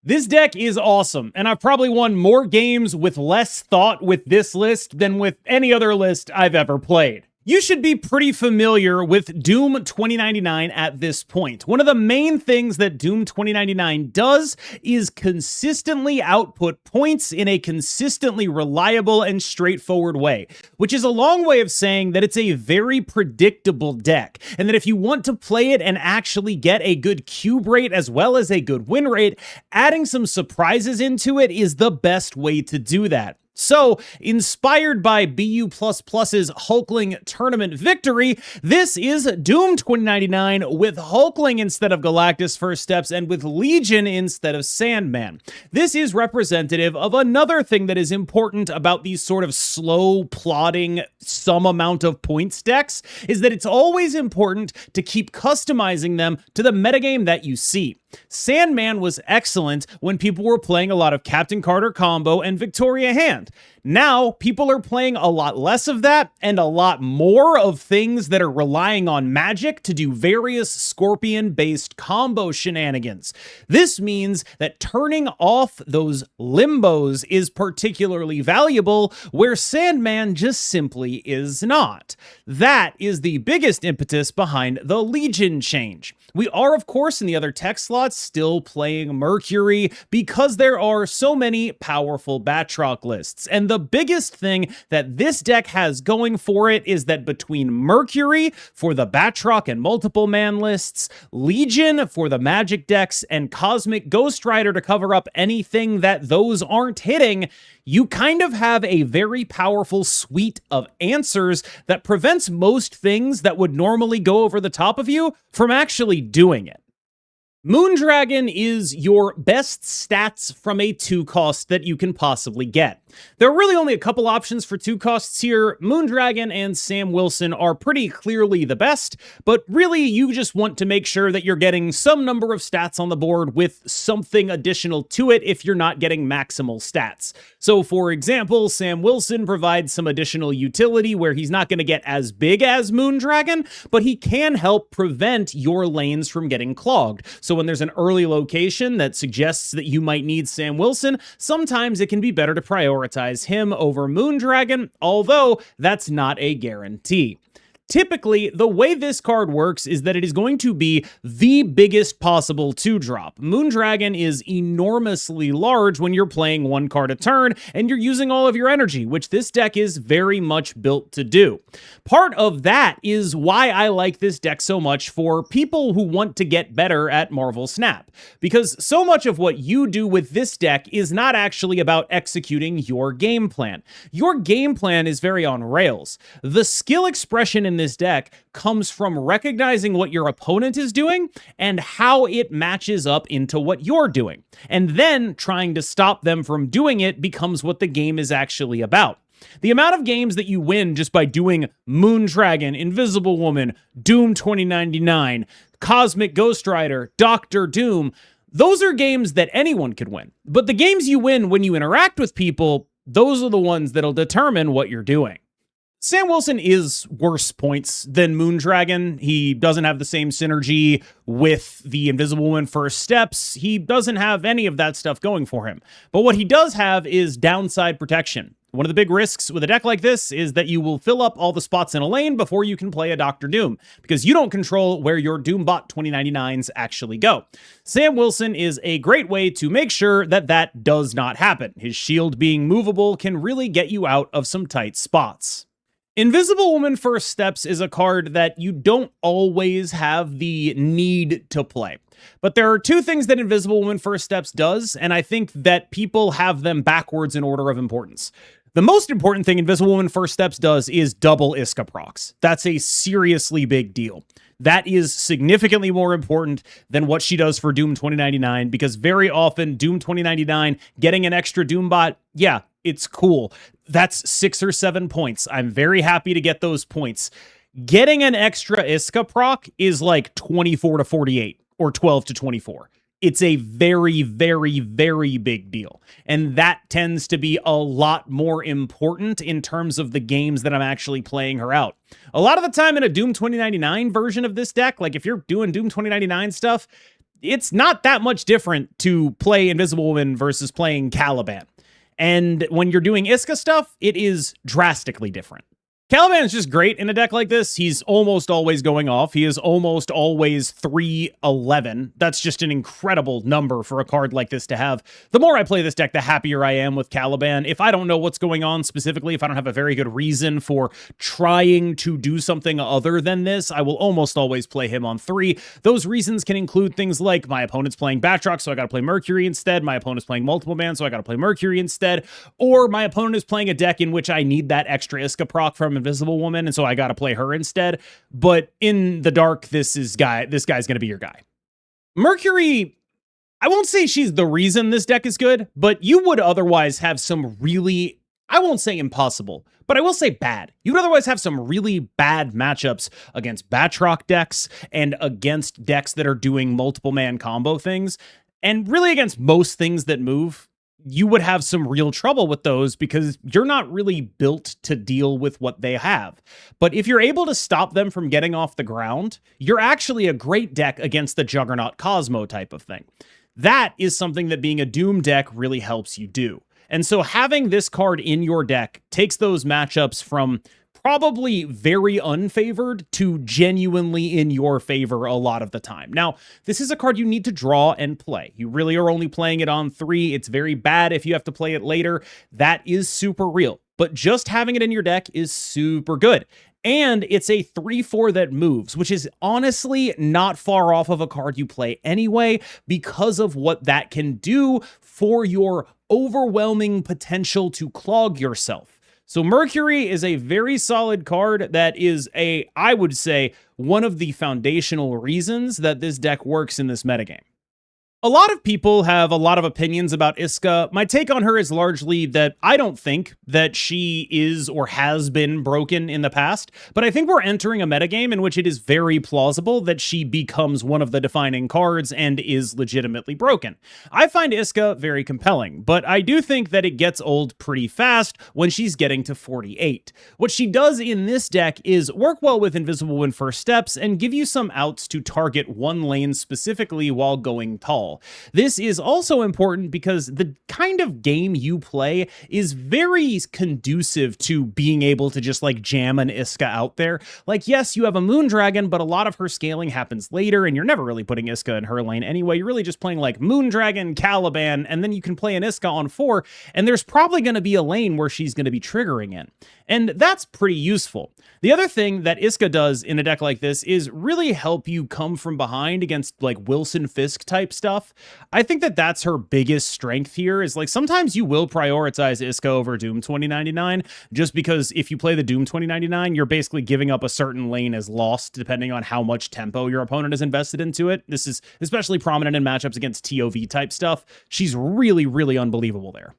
This deck is awesome, and I've probably won more games with less thought with this list than with any other list I've ever played. You should be pretty familiar with Doom 2099 at this point. One of the main things that Doom 2099 does is consistently output points in a consistently reliable and straightforward way, which is a long way of saying that it's a very predictable deck, and that if you want to play it and actually get a good cube rate as well as a good win rate, adding some surprises into it is the best way to do that. So, inspired by BU++'s Hulkling tournament victory, this is Doom 2099 with Hulkling instead of Galactus First Steps and with Legion instead of Sandman. This is representative of another thing that is important about these sort of slow plodding some amount of points decks, is that it's always important to keep customizing them to the metagame that you see. Sandman was excellent when people were playing a lot of Captain Carter combo and Victoria Hand. Now, people are playing a lot less of that and a lot more of things that are relying on magic to do various Scorpion-based combo shenanigans. This means that turning off those limbos is particularly valuable, where Sandman just simply is not. That is the biggest impetus behind the Legion change. We are, of course, in the other tech slots still playing Mercury because there are so many powerful Batroc lists. And the biggest thing that this deck has going for it is that between Mercury for the Batroc and multiple man lists, Legion for the magic decks, and Cosmic Ghost Rider to cover up anything that those aren't hitting, you kind of have a very powerful suite of answers that prevents most things that would normally go over the top of you from actually doing it. Moondragon is your best stats from a 2-cost that you can possibly get. There are really only a couple options for 2 costs here. Moondragon and Sam Wilson are pretty clearly the best, but really you just want to make sure that you're getting some number of stats on the board with something additional to it if you're not getting maximal stats. So for example, Sam Wilson provides some additional utility where he's not going to get as big as Moondragon, but he can help prevent your lanes from getting clogged. So when there's an early location that suggests that you might need Sam Wilson, sometimes it can be better to prioritize him over Moondragon, although that's not a guarantee. Typically, the way this card works is that it is going to be the biggest possible 2-drop. Moondragon is enormously large when you're playing 1 card a turn and you're using all of your energy, which this deck is very much built to do. Part of that is why I like this deck so much for people who want to get better at Marvel Snap, because so much of what you do with this deck is not actually about executing your game plan. Your game plan is very on rails. The skill expression in this deck comes from recognizing what your opponent is doing and how it matches up into what you're doing. And then trying to stop them from doing it becomes what the game is actually about. The amount of games that you win just by doing Moondragon, Invisible Woman, Doom 2099, Cosmic Ghost Rider, Doctor Doom, those are games that anyone could win. But the games you win when you interact with people, those are the ones that'll determine what you're doing. Sam Wilson is worse points than Moondragon. He doesn't have the same synergy with the Invisible Woman First Steps. He doesn't have any of that stuff going for him. But what he does have is downside protection. One of the big risks with a deck like this is that you will fill up all the spots in a lane before you can play a Dr. Doom, because you don't control where your Doombot 2099s actually go. Sam Wilson is a great way to make sure that that does not happen. His shield being movable can really get you out of some tight spots. Invisible Woman First Steps is a card that you don't always have the need to play. But there are 2 things that Invisible Woman First Steps does, and I think that people have them backwards in order of importance. The most important thing Invisible Woman First Steps does is double Iska procs. That's a seriously big deal. That is significantly more important than what she does for Doom 2099, because very often Doom 2099 getting an extra Doombot, yeah, it's cool. That's 6 or 7 points. I'm very happy to get those points. Getting an extra Iska proc is like 24 to 48 or 12 to 24. It's a very, very, very big deal. And that tends to be a lot more important in terms of the games that I'm actually playing her out. A lot of the time in a Doom 2099 version of this deck, like if you're doing Doom 2099 stuff, it's not that much different to play Invisible Woman versus playing Caliban. And when you're doing Iska stuff, it is drastically different. Caliban is just great in a deck like this. He's almost always going off. He is almost always 311. That's just an incredible number for a card like this to have. The more I play this deck, the happier I am with Caliban. If I don't know what's going on specifically, if I don't have a very good reason for trying to do something other than this, I will almost always play him on 3. Those reasons can include things like my opponent's playing Batroc, so I got to play Mercury instead. My opponent's playing Multiple Man, so I got to play Mercury instead. Or my opponent is playing a deck in which I need that extra Iska proc from Invisible Woman, and so I got to play her instead. But in the dark, this guy's going to be your guy. Mercury, I won't say she's the reason this deck is good, but you would otherwise have some really, I won't say impossible, but I will say bad. You would otherwise have some really bad matchups against Batroc decks and against decks that are doing multiple man combo things, and really against most things that move. You would have some real trouble with those because you're not really built to deal with what they have. But if you're able to stop them from getting off the ground, you're actually a great deck against the Juggernaut Cosmo type of thing. That is something that being a Doom deck really helps you do. And so having this card in your deck takes those matchups from probably very unfavored to genuinely in your favor a lot of the time. Now, this is a card you need to draw and play. You really are only playing it on 3. It's very bad if you have to play it later. That is super real. But just having it in your deck is super good. And it's a 3/4 that moves, which is honestly not far off of a card you play anyway because of what that can do for your overwhelming potential to clog yourself. So Mercury is a very solid card that is I would say, one of the foundational reasons that this deck works in this metagame. A lot of people have a lot of opinions about Iska. My take on her is largely that I don't think that she is or has been broken in the past, but I think we're entering a metagame in which it is very plausible that she becomes one of the defining cards and is legitimately broken. I find Iska very compelling, but I do think that it gets old pretty fast when she's getting to 48. What she does in this deck is work well with Invisible Woman first steps and give you some outs to target one lane specifically while going tall. This is also important because the kind of game you play is very conducive to being able to just like jam an Iska out there. Like, yes, you have a Moondragon, but a lot of her scaling happens later, and you're never really putting Iska in her lane anyway. You're really just playing like Moondragon, Caliban, and then you can play an Iska on 4, and there's probably going to be a lane where she's going to be triggering in. And that's pretty useful. The other thing that Iska does in a deck like this is really help you come from behind against like Wilson Fisk type stuff. I think that that's her biggest strength here is like sometimes you will prioritize Iska over Doom 2099 just because if you play the Doom 2099, you're basically giving up a certain lane as lost depending on how much tempo your opponent has invested into it. This is especially prominent in matchups against TOV type stuff. She's really, really unbelievable there.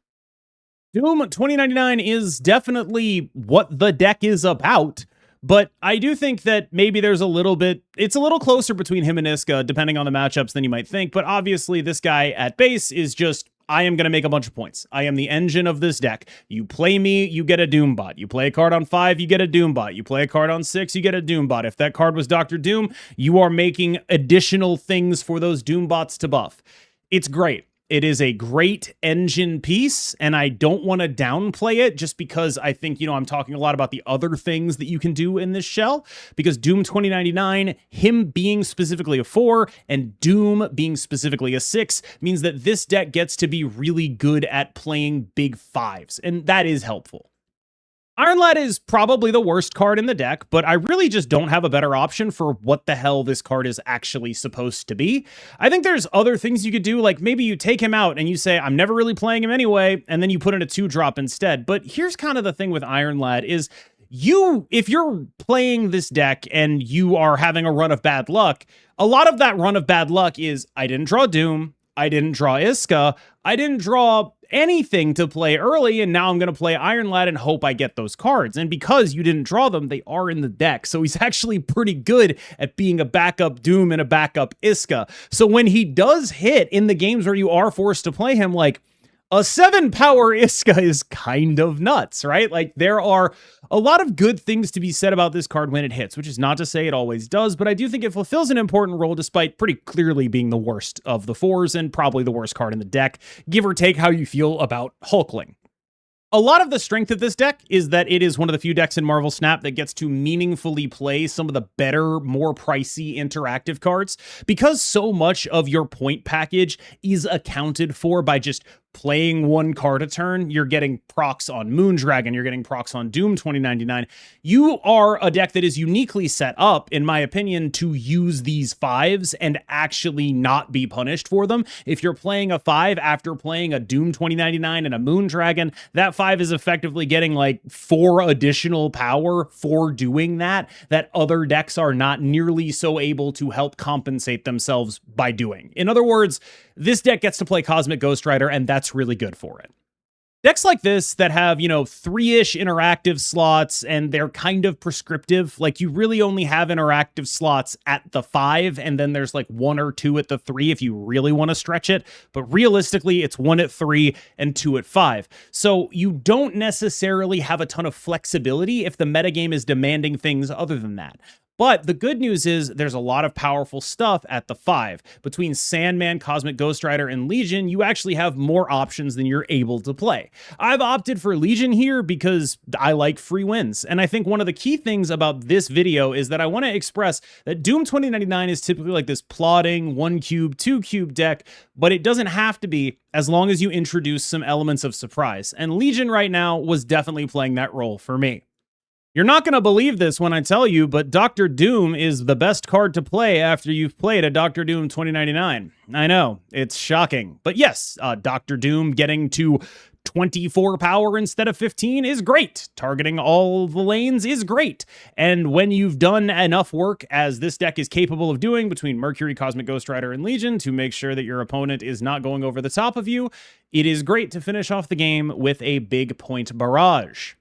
Doom 2099 is definitely what the deck is about, but I do think that maybe there's it's a little closer between him and Iska, depending on the matchups than you might think, but obviously this guy at base is just, I am going to make a bunch of points. I am the engine of this deck. You play me, you get a Doom bot. You play a card on 5, you get a Doom bot. You play a card on 6, you get a Doom bot. If that card was Dr. Doom, you are making additional things for those Doom bots to buff. It's great. It is a great engine piece, and I don't want to downplay it just because I think, I'm talking a lot about the other things that you can do in this shell, because Doom 2099, him being specifically a 4 and Doom being specifically a 6 means that this deck gets to be really good at playing big 5s, and that is helpful. Iron Lad is probably the worst card in the deck, but I really just don't have a better option for what the hell this card is actually supposed to be. I think there's other things you could do, like maybe you take him out and you say, I'm never really playing him anyway, and then you put in a 2-drop instead. But here's kind of the thing with Iron Lad is if you're playing this deck and you are having a run of bad luck, a lot of that run of bad luck is, I didn't draw Doom, I didn't draw Iska, I didn't draw anything to play early, and now I'm going to play Iron Lad and hope I get those cards. And because you didn't draw them, they are in the deck. So he's actually pretty good at being a backup Doom and a backup Iska. So when he does hit in the games where you are forced to play him, like, A 7 power Iska is kind of nuts, right? Like, there are a lot of good things to be said about this card when it hits, which is not to say it always does, but I do think it fulfills an important role despite pretty clearly being the worst of the 4s and probably the worst card in the deck, give or take how you feel about Hulkling. A lot of the strength of this deck is that it is one of the few decks in Marvel Snap that gets to meaningfully play some of the better, more pricey interactive cards. Because so much of your point package is accounted for by just playing one card a turn, you're getting procs on Moondragon, you're getting procs on Doom 2099. You are a deck that is uniquely set up, in my opinion, to use these 5s and actually not be punished for them. If you're playing a 5 after playing a Doom 2099 and a Moondragon, that 5 is effectively getting like 4 additional power for doing that other decks are not nearly so able to help compensate themselves by doing. In other words, this deck gets to play Cosmic Ghost Rider, and that's really good for it. Decks like this that have, 3-ish interactive slots and they're kind of prescriptive, like you really only have interactive slots at the 5 and then there's like 1 or 2 at the 3 if you really want to stretch it, but realistically it's 1 at 3 and 2 at 5. So you don't necessarily have a ton of flexibility if the metagame is demanding things other than that. But the good news is there's a lot of powerful stuff at the 5. Between Sandman, Cosmic Ghost Rider, and Legion, you actually have more options than you're able to play. I've opted for Legion here because I like free wins. And I think one of the key things about this video is that I want to express that Doom 2099 is typically like this plodding 1 cube, 2 cube deck, but it doesn't have to be as long as you introduce some elements of surprise. And Legion right now was definitely playing that role for me. You're not going to believe this when I tell you, but Dr. Doom is the best card to play after you've played a Dr. Doom 2099. I know, it's shocking. But yes, Dr. Doom getting to 24 power instead of 15 is great. Targeting all the lanes is great. And when you've done enough work, as this deck is capable of doing between Mercury, Cosmic Ghost Rider, and Legion, to make sure that your opponent is not going over the top of you, it is great to finish off the game with a big point barrage.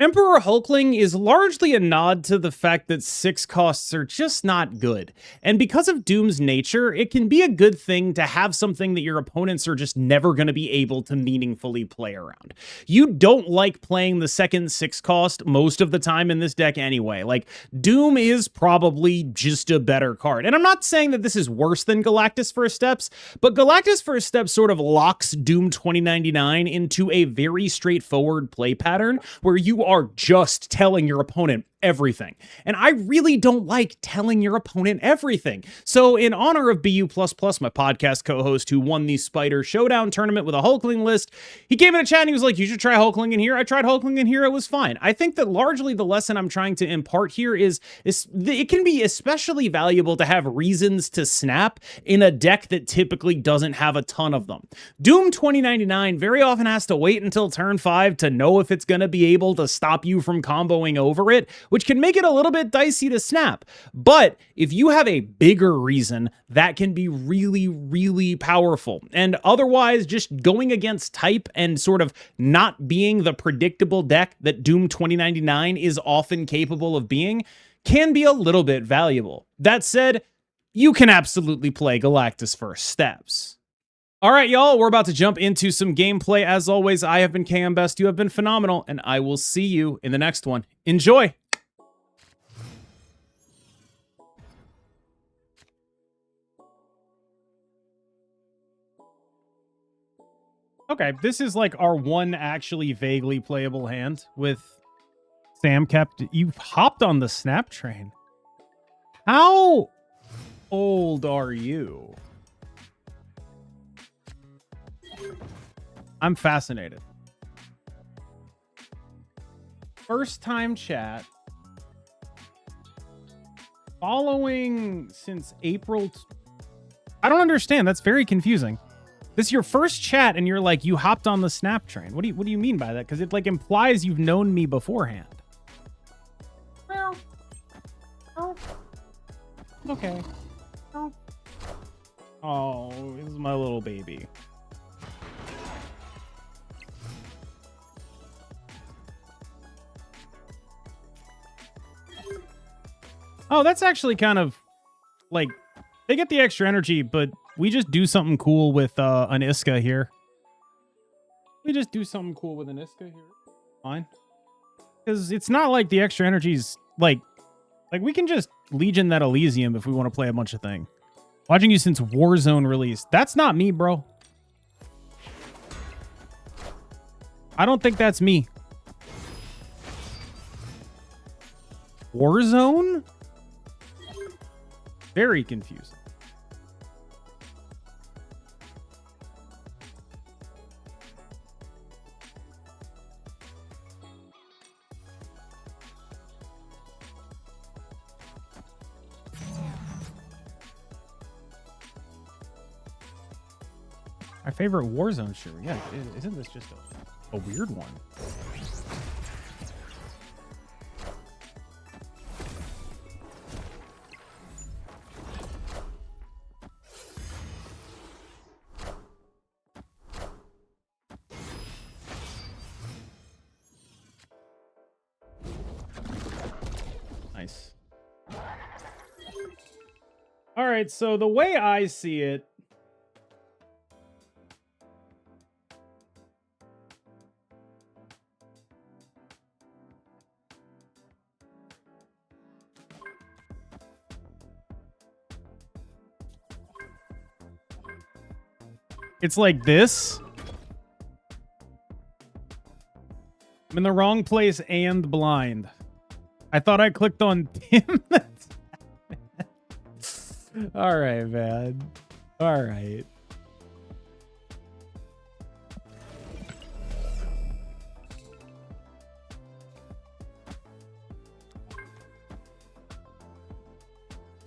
Emperor Hulkling is largely a nod to the fact that 6 costs are just not good. And because of Doom's nature, it can be a good thing to have something that your opponents are just never going to be able to meaningfully play around. You don't like playing the second 6 cost most of the time in this deck anyway. Like, Doom is probably just a better card. And I'm not saying that this is worse than Galactus First Steps, but Galactus First Steps sort of locks Doom 2099 into a very straightforward play pattern where you are just telling your opponent everything. And I really don't like telling your opponent everything. So in honor of BU++, my podcast co-host who won the Spider Showdown tournament with a Hulkling list, he came in a chat and he was like, you should try Hulkling in here. I tried Hulkling in here. It was fine. I think that largely the lesson I'm trying to impart here is it can be especially valuable to have reasons to snap in a deck that typically doesn't have a ton of them. Doom 2099 very often has to wait until turn 5 to know if it's going to be able to stop you from comboing over it, which can make it a little bit dicey to snap. But if you have a bigger reason, that can be really, really powerful. And otherwise, just going against type and sort of not being the predictable deck that Doom 2099 is often capable of being can be a little bit valuable. That said, you can absolutely play Galactus First Steps. All right, y'all, we're about to jump into some gameplay. As always, I have been KMBest, you have been phenomenal, and I will see you in the next one. Enjoy! Okay, this is like our one actually vaguely playable hand with Sam kept. You hopped on the snap train. How old are you? I'm fascinated. First time chat. Following since April. I don't understand. That's very confusing. This is your first chat and you're like, you hopped on the snap train. What do you mean by that? Because it like implies you've known me beforehand. Okay. Oh, this is my little baby. Oh, that's actually kind of like, they get the extra energy, but we just do something cool with an Iska here. We just do something cool with an Iska here. Fine. Because it's not like the extra energy's like we can just Legion that Elysium if we want to play a bunch of things. Watching you since Warzone release. That's not me, bro. I don't think that's me. Warzone? Very confusing. My favorite Warzone shooter. Yeah, isn't this just a weird one? Nice. All right, so the way I see it, it's like this. I'm in the wrong place and blind. I thought I clicked on Tim. All right, man. All right.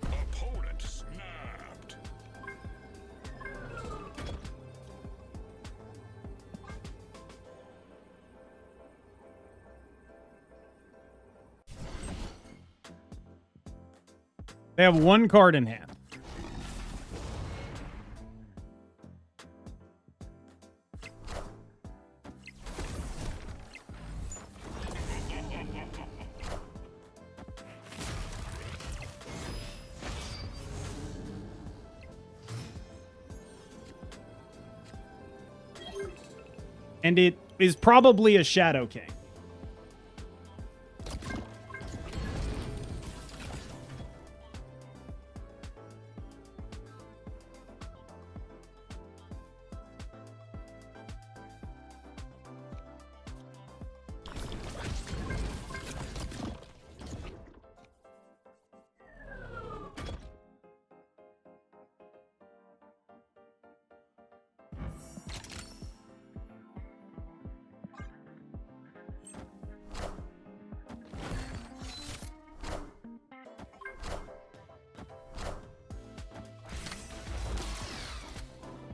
Opponent snapped. They have one card in hand. And it is probably a Shadow King.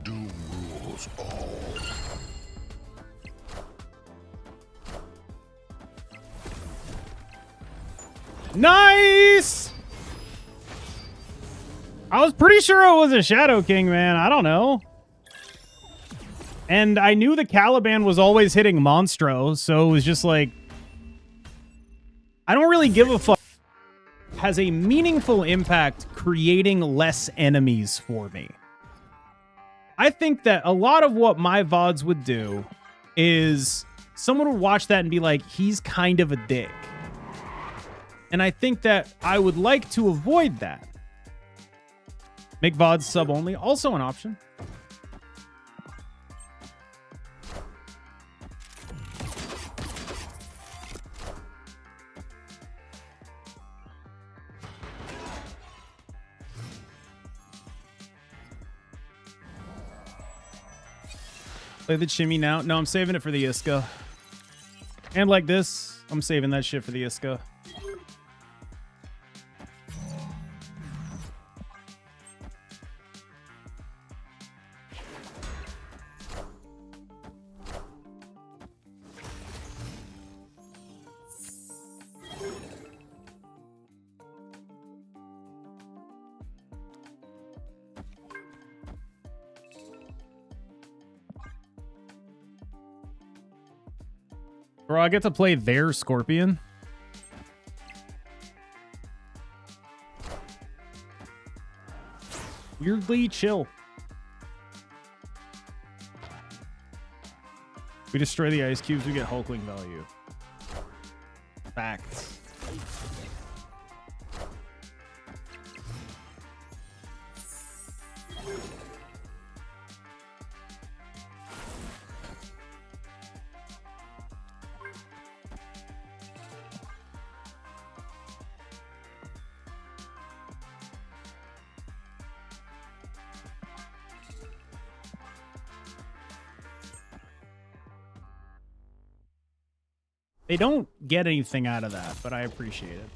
Doom rules all. Nice! I was pretty sure it was a Shadow King, man. I don't know. And I knew the Caliban was always hitting Monstro, so it was just like, I don't really give a fuck. Has a meaningful impact creating less enemies for me. I think that a lot of what my VODs would do is someone would watch that and be like, he's kind of a dick. And I think that I would like to avoid that. Make VODs sub only, also an option. Play the Chimmy now. No, I'm saving it for the Iska. And like this, I'm saving that shit for the Iska. Bro, I get to play their Scorpion. Weirdly chill. We destroy the ice cubes, we get Hulkling value. Facts. They don't get anything out of that, but I appreciate it.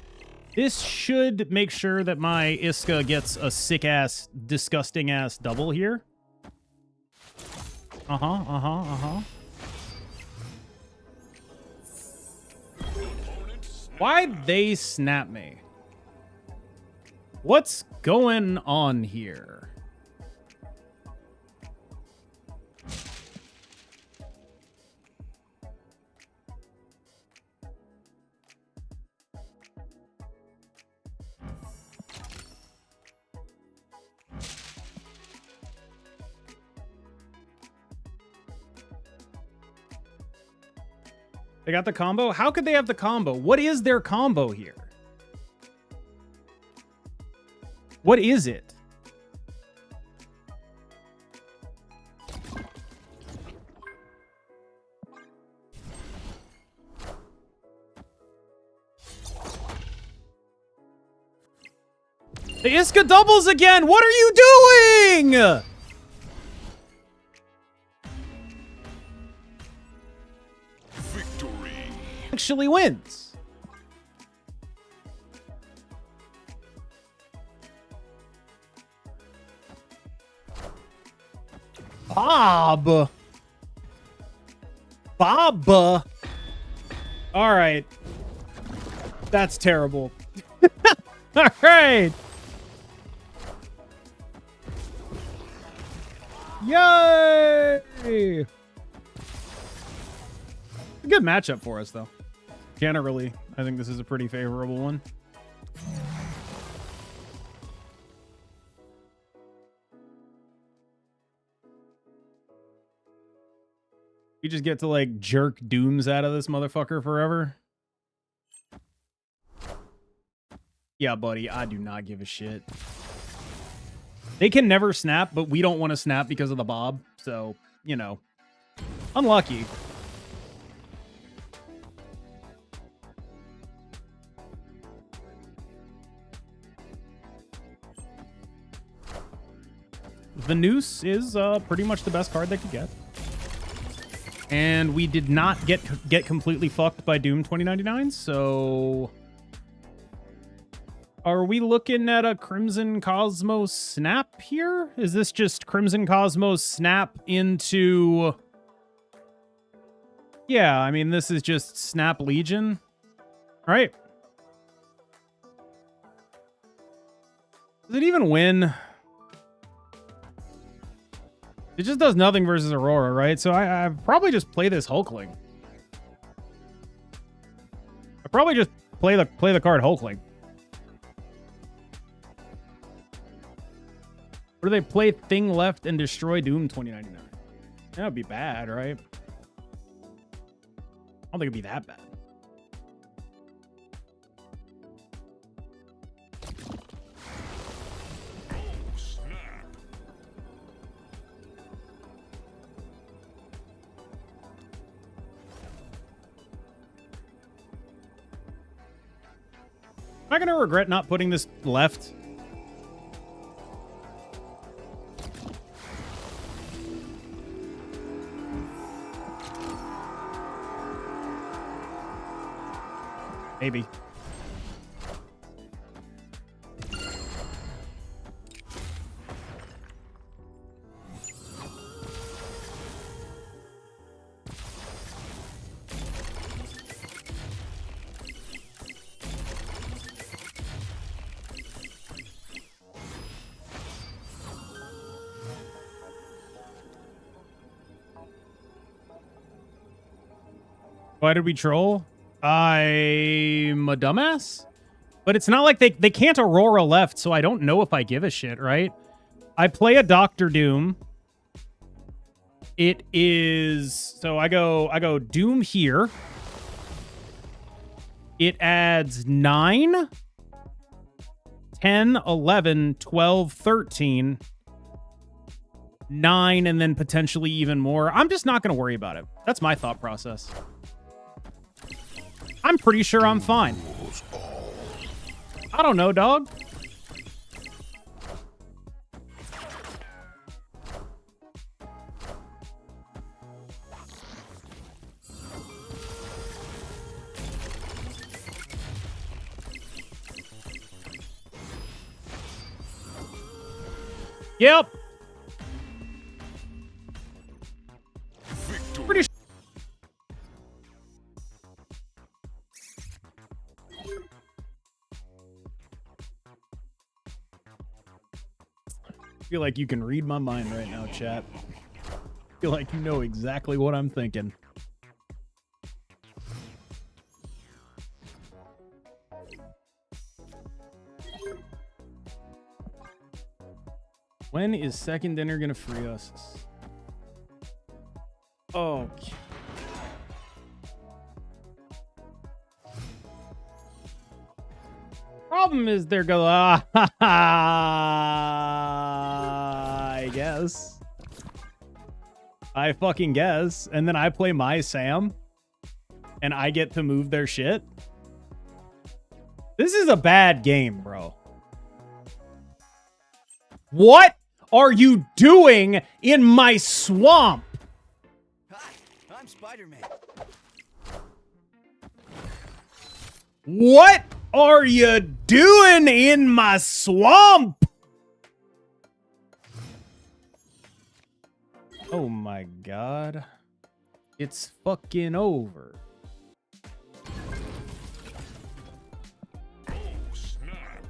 This should make sure that my Iska gets a sick-ass, disgusting-ass double here. Why'd they snap me? What's going on here? They got the combo? How could they have the combo? What is their combo here? What is it? The Iska doubles again! What are you doing? Actually wins. Bob. All right. That's terrible. All right. Yay! A good matchup for us, though. Generally, I think this is a pretty favorable one. You just get to, like, jerk dooms out of this motherfucker forever. Yeah, buddy, I do not give a shit. They can never snap, but we don't want to snap because of the Bob. So, you know, unlucky. The Noose is pretty much the best card they could get. And we did not get completely fucked by Doom 2099, so... Are we looking at a Crimson Cosmos snap here? Is this just Crimson Cosmos snap into... Yeah, I mean, this is just snap Legion. Right? Does it even win? It just does nothing versus Aurora, right? So I probably just play this Hulkling. I probably just play the card Hulkling. Or do they play Thing Left and destroy Doom 2099? That would be bad, right? I don't think it'd be that bad. Am I gonna regret not putting this left? Maybe. Why did we troll? I'm a dumbass? But it's not like they can't Aurora left, so I don't know if I give a shit, right? I play a Doctor Doom. It is, so I go Doom here. It adds 9, 10, 11, 12, 13, 9, and then potentially even more. I'm just not going to worry about it. That's my thought process. I'm pretty sure I'm fine. I don't know, dog. Yep. Pretty sure. I feel like you can read my mind right now, chat. I feel like you know exactly what I'm thinking. When is second dinner gonna free us? Oh. Problem is they're going, I guess. I fucking guess. And then I play my Sam. And I get to move their shit. This is a bad game, bro. What are you doing in my swamp? Hi, I'm Spider-Man. What are you doing in my swamp? Oh my god. It's fucking over. Oh, snap.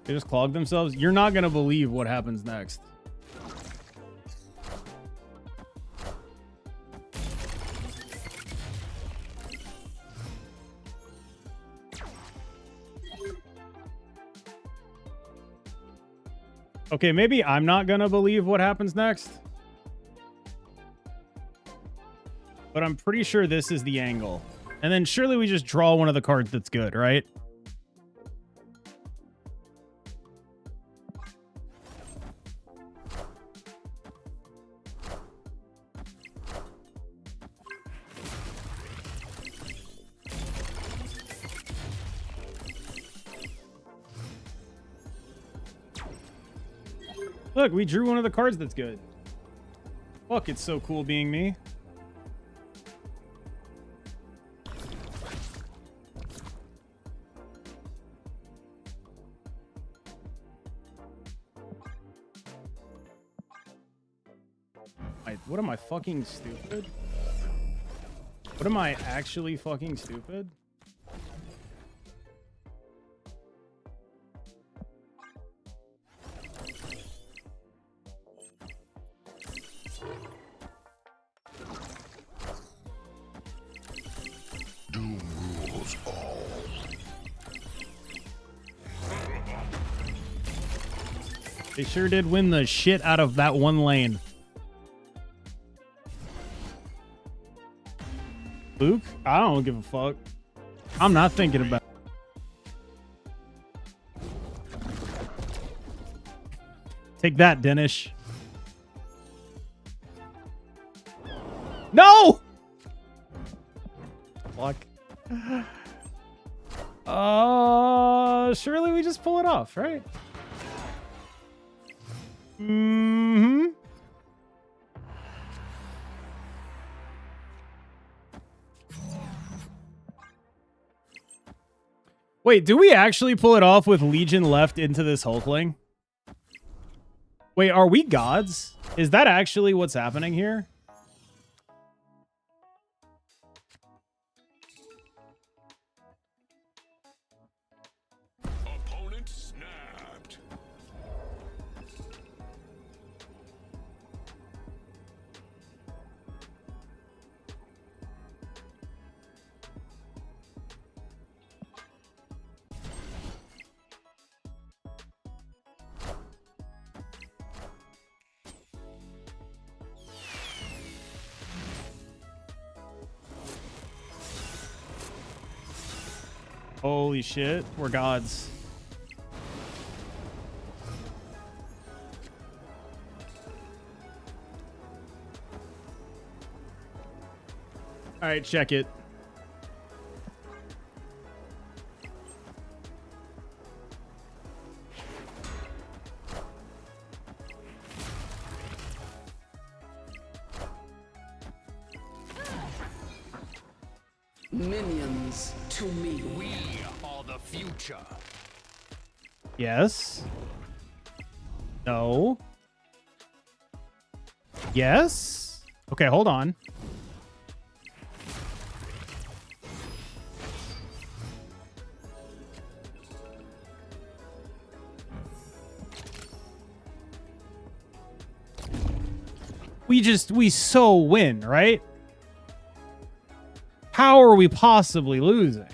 They just clogged themselves. You're not going to believe what happens next. Okay, maybe I'm not going to believe what happens next. But I'm pretty sure this is the angle. And then surely we just draw one of the cards that's good, right? Look, we drew one of the cards that's good. Fuck, it's so cool being me. What am I fucking stupid? What am I actually fucking stupid? Doom rules all. They sure did win the shit out of that one lane. Luke? I don't give a fuck. I'm not thinking about it. Take that, Denish. No! Fuck. Surely we just pull it off, right? Mm-hmm. Wait, do we actually pull it off with Legion left into this Hulkling? Wait, are we gods? Is that actually what's happening here? Opponent snapped. Holy shit. We're gods. All right, check it. Minions to me. We are the future. Yes. No. Yes. Okay, hold on. We so win, right? How are we possibly losing?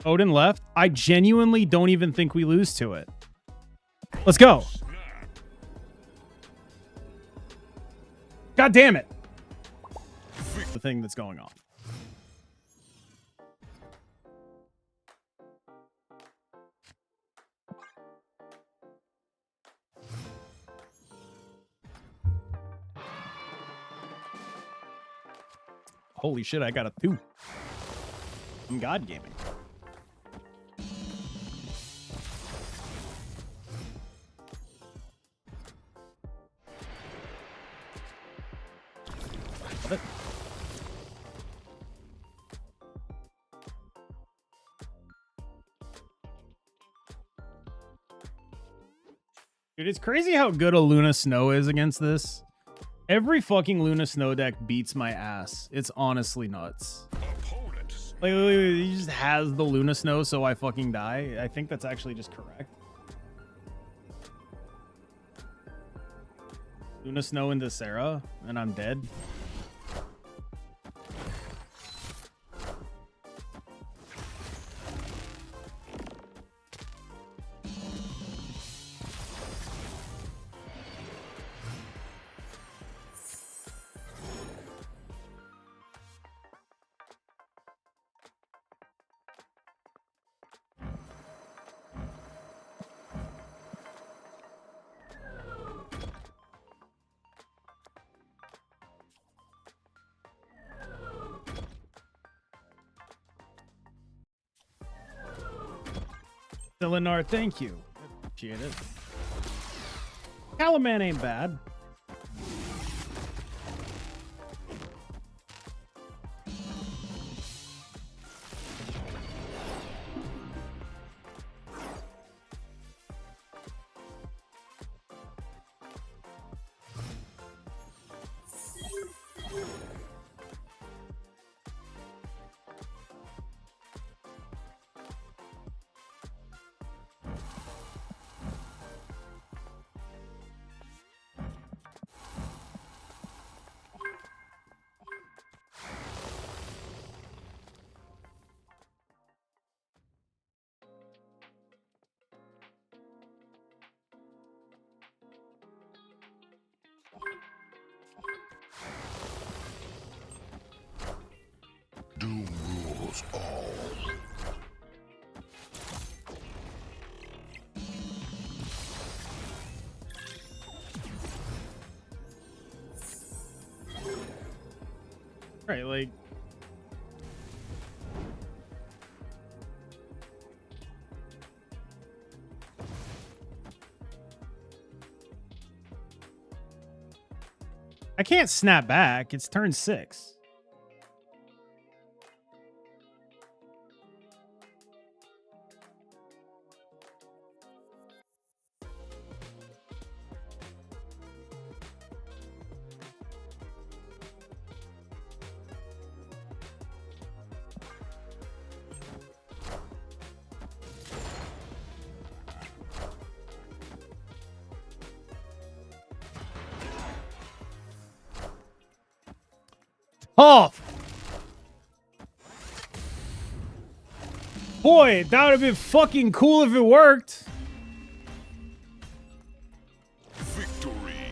Odin left. I genuinely don't even think we lose to it. Let's go. God damn it. The thing that's going on. Holy shit, I got a 2. I'm God gaming. Love it. Dude, it's crazy how good a Luna Snow is against this. Every fucking Luna Snow deck beats my ass. It's honestly nuts. Like, he just has the Luna Snow, so I fucking die. I think that's actually just correct. Luna Snow into Sarah, and I'm dead. Eleanor, thank you. Appreciate it. Calaman ain't bad. Doom rules all. Right, like... I can't snap back. It's turn 6. Tough. Boy, that would have been fucking cool if it worked.